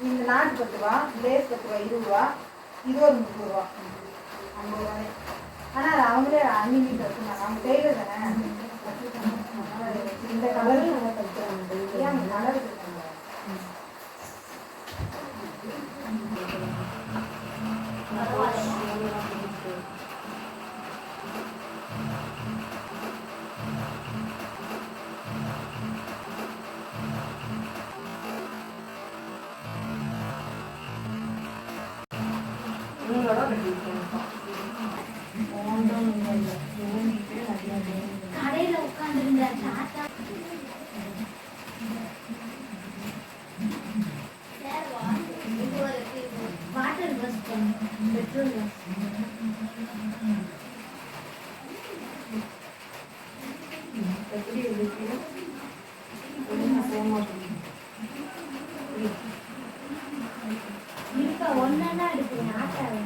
இந்த நாட்டு 10 ரூபா, லேஸ் 10 ரூபா, 20 ரூபா, இது ஒரு 30 ரூபா, 50 ரூபாய். ஆனால் அது அவங்களே அன்னிமிட் வச்சுருந்தாங்க. அவங்க டெய்லர் தானே, இந்த கலரு நல்லா தைக்கிறாங்க. ஏன் கலர் இருக்காங்க. கடையில உட்காந்துருந்த வாட்டர் பஸ் பெட்ரோல் பஸ் எப்படி இருக்கு இப்ப ஒன்னா இருக்கு ஆட்டாவை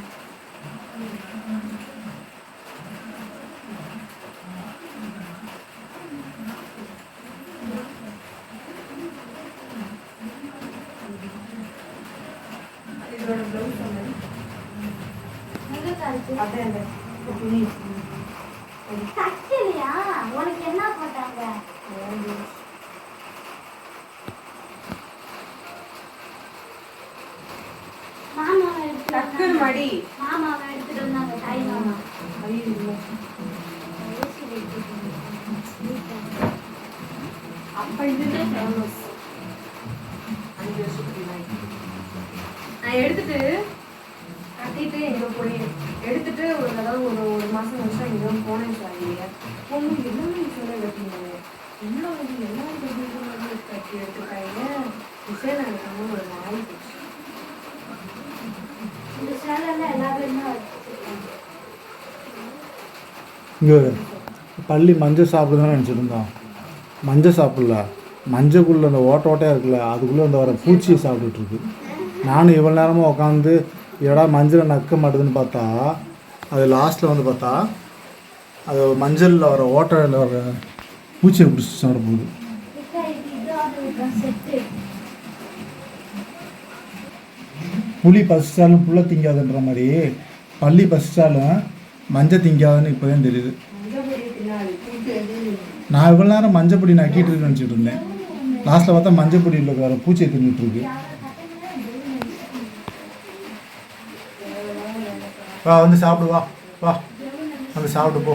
இதோட ப்ளவுஸ் தச்சலையா உனக்கு என்ன போட்டாங்க மாமாவை எடுத்துட்டு வந்தாங்க தாய் மாமா அப்ப இதுவே ஃபேமஸ் 5 வருஷத்துக்கு நான் எடுத்துட்டு கட்டிட்டு எங்கே போய் எடுத்துட்டு ஒரு தடவை ஒரு மாதம் வருஷம் எங்கேயோ போனேன் சார். பொண்ணு எல்லாமே சொல்ல கட்டிங்க என்ன எல்லா கட்டி எடுத்துட்டாங்க. விஷயம் எனக்கு ஒரு நாய் போச்சு. இந்த சேனல்ல எல்லாருமே இங்கே பள்ளி மஞ்சள் சாப்பிடுதான்னு நினச்சிருந்தோம். மஞ்சள் சாப்பிடல, மஞ்சக்குள்ளே அந்த ஓட்டையாக இருக்குல்ல அதுக்குள்ளே அந்த வர பூச்சியை சாப்பிட்டுட்ருக்கு. நானும் இவ்வளோ நேரமாக உட்காந்து எடா மஞ்சளை நக்க மாட்டுதுன்னு பார்த்தா அது லாஸ்ட்டில் வந்து பார்த்தா அது மஞ்சளில் வர ஓட்டையில் வர பூச்சியை பிடிச்சி சாப்பிட போகுது. புளி பசிச்சாலும் புள்ள திங்காதுன்ற மாதிரி பள்ளி பசிச்சாலும் மஞ்சள் திங்காதுன்னு இப்போ தான் தெரியுது. நான் இவ்வளோ நேரம் மஞ்சள் பொடி நக்கிட்டு இருக்குன்னு நினச்சிட்டு இருந்தேன். லாஸ்ட்டில் பார்த்தா மஞ்சள் பொடியில் வேறு பூச்சியை தின்னுட்டுருக்கு. வா வந்து சாப்பிடு, வா வா வந்து சாப்பிட்டு போ.